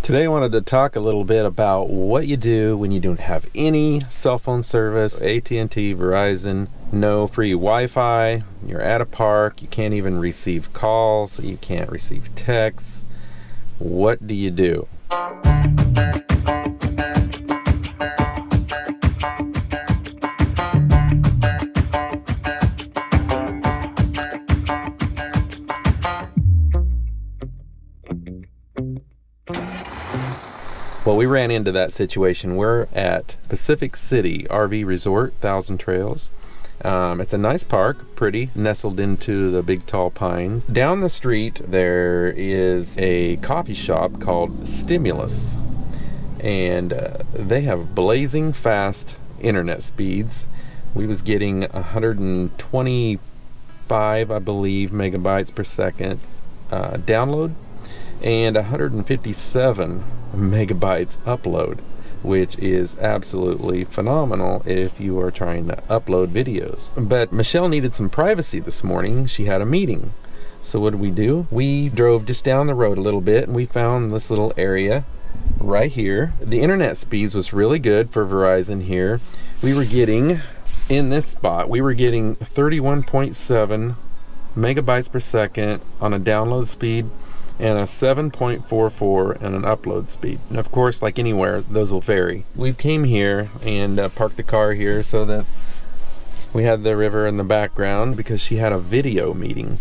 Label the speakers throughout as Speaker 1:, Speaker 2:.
Speaker 1: Today I wanted to talk a little bit about what you do when you don't have any cell phone service, AT&T, Verizon, no free Wi-Fi, you're at a park, you can't even receive calls, you can't receive texts. What do you do? Well, we ran into that situation. We're at Pacific City RV Resort, Thousand Trails. It's a nice park, pretty, nestled into the big tall pines. Down the street, there is a coffee shop called Stimulus, and they have blazing fast internet speeds. We was getting 125, I believe, megabytes per second download, and 157 megabytes upload, which is absolutely phenomenal if you are trying to upload videos. But Michelle needed some privacy this morning. She had a meeting. So what did we do? We drove just down the road a little bit and we found this little area right here. The internet speeds was really good for Verizon here. We were getting, in this spot, we were getting 31.7 megabytes per second on a download speed and a 7.44 and an upload speed. And of course, like anywhere, those will vary. We came here and parked the car here so that we had the river in the background because she had a video meeting.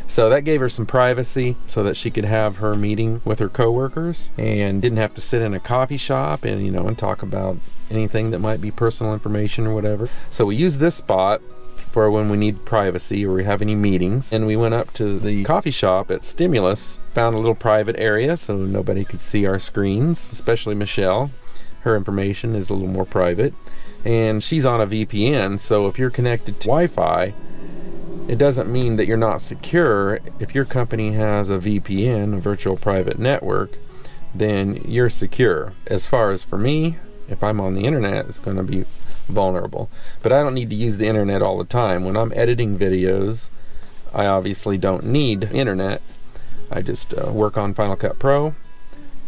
Speaker 1: So that gave her some privacy so that she could have her meeting with her coworkers and didn't have to sit in a coffee shop and, and talk about anything that might be personal information or whatever. So we used this spot for when we need privacy or we have any meetings. And we went up to the coffee shop at Stimulus, found a little private area so nobody could see our screens, especially Michelle. Her information is a little more private. And she's on a VPN, so if you're connected to Wi-Fi, it doesn't mean that you're not secure. If your company has a VPN, a virtual private network, then you're secure. As far as for me, if I'm on the internet, it's going to be vulnerable. But I don't need to use the internet all the time. When I'm editing videos, I obviously don't need internet. I just work on Final Cut Pro,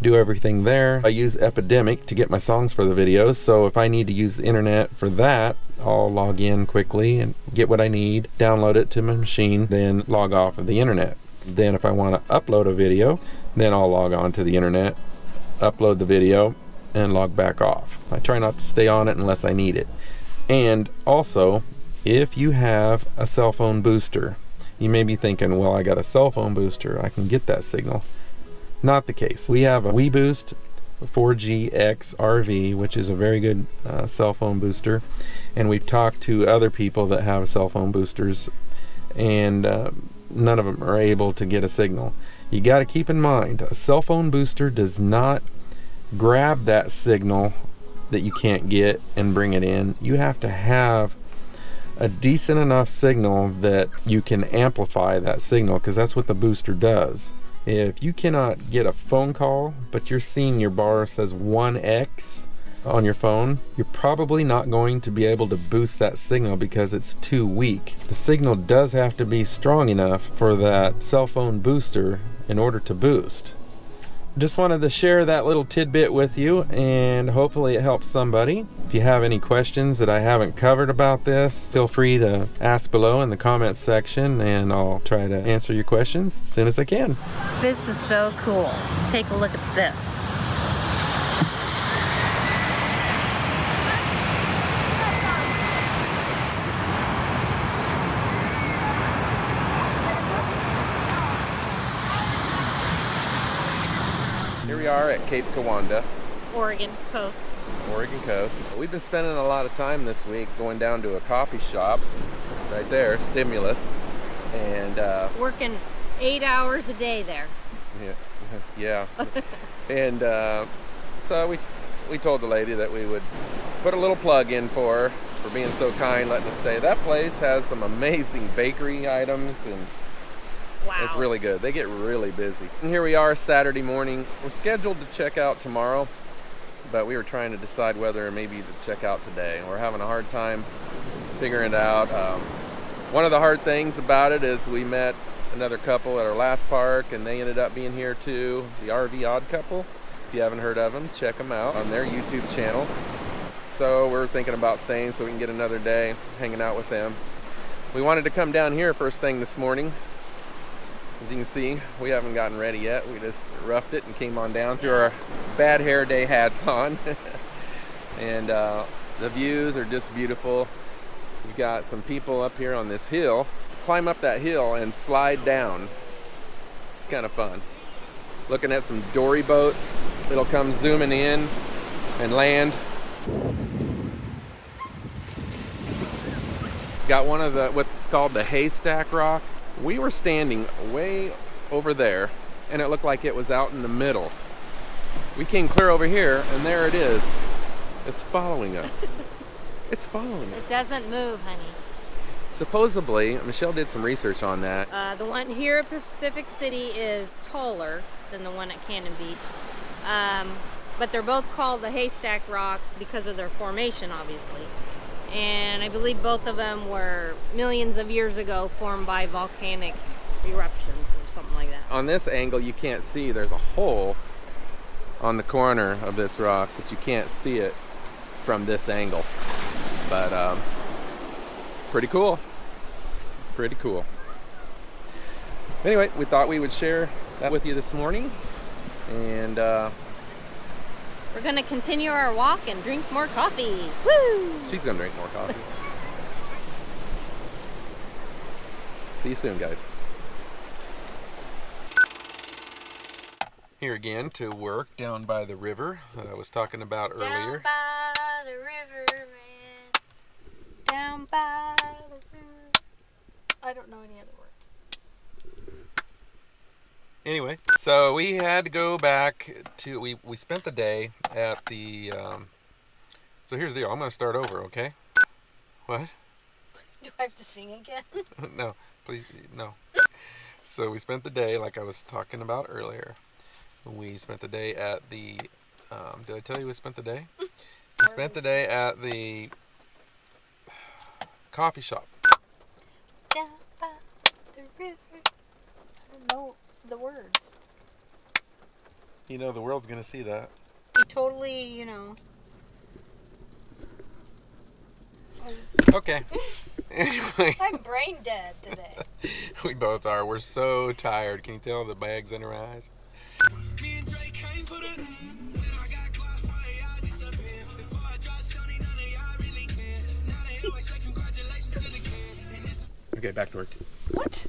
Speaker 1: do everything there. I use Epidemic to get my songs for the videos, so if I need to use the internet for that, I'll log in quickly and get what I need, download it to my machine, then log off of the internet. Then if I want to upload a video, then I'll log on to the internet, upload the video, and log back off. I try not to stay on it unless I need it. And also, if you have a cell phone booster, you may be thinking, well, I got a cell phone booster, I can get that signal. Not the case. We have a WeBoost 4G RV, which is a very good cell phone booster, and we've talked to other people that have cell phone boosters, and none of them are able to get a signal. You got to keep in mind, a cell phone booster does not grab that signal that you can't get and bring it in. You have to have a decent enough signal that you can amplify that signal, because that's what the booster does. If you cannot get a phone call but you're seeing your bar says 1x on your phone, you're probably not going to be able to boost that signal because it's too weak. The signal does have to be strong enough for that cell phone booster in order to boost. Just wanted to share that little tidbit with you, and hopefully it helps somebody. If you have any questions that I haven't covered about this, feel free to ask below in the comments section, and I'll try to answer your questions as soon as I can.
Speaker 2: This is so cool. Take a look at this.
Speaker 1: Here we are at Cape Kiwanda,
Speaker 2: Oregon coast.
Speaker 1: We've been spending a lot of time this week going down to a coffee shop right there, Stimulus, and
Speaker 2: Working 8 hours a day there.
Speaker 1: Yeah. And so we told the lady that we would put a little plug in for her for being so kind, letting us stay. That place has some amazing bakery items, and
Speaker 2: wow,
Speaker 1: it's really good. They get really busy. And here we are Saturday morning. We're scheduled to check out tomorrow, but we were trying to decide whether maybe to check out today. We're having a hard time figuring it out. One of the hard things about it is we met another couple at our last park, and they ended up being here too, the RV Odd Couple. If you haven't heard of them, check them out on their YouTube channel. So we're thinking about staying so we can get another day hanging out with them. We wanted to come down here first thing this morning. As you can see, we haven't gotten ready yet. We just roughed it and came on down, threw our bad hair day hats on. And the views are just beautiful. We've got some people up here on this hill. Climb up that hill and slide down. It's kind of fun. Looking at some dory boats that'll come zooming in and land. Got one of the, what's called the haystack rock. We were standing way over there and it looked like it was out in the middle. We came clear over here and there it is. It's following us. It's following us.
Speaker 2: It doesn't move, honey.
Speaker 1: Supposedly, Michelle did some research on that.
Speaker 2: The one here at Pacific City is taller than the one at Cannon Beach. But they're both called the haystack rock because of their formation, obviously. And I believe both of them were millions of years ago formed by volcanic eruptions or something like that.
Speaker 1: On this angle, you can't see. There's a hole on the corner of this rock, but you can't see it from this angle. But pretty cool. Pretty cool. Anyway, we thought we would share that with you this morning. And
Speaker 2: we're going to continue our walk and drink more coffee. Woo!
Speaker 1: she's going to drink more coffee. See you soon, guys. Here again to work down by the river that I was talking about earlier.
Speaker 2: Down by the river, man. Down by the river. I don't know any other words.
Speaker 1: Anyway, so we had to go back to, we spent the day at the, so here's the deal. I'm going to start over, okay? What?
Speaker 2: Do I have to sing again?
Speaker 1: No, please, no. So we spent the day, like I was talking about earlier. We spent the day at the, did I tell you we spent the day? We spent the day at the coffee shop.
Speaker 2: Down by the river. I don't know the words.
Speaker 1: You know, the world's going to see that.
Speaker 2: You totally, you know.
Speaker 1: Okay. Anyway.
Speaker 2: I'm brain dead today.
Speaker 1: We both are. We're so tired. Can you tell the bags in our eyes? Okay, back to work.
Speaker 2: What?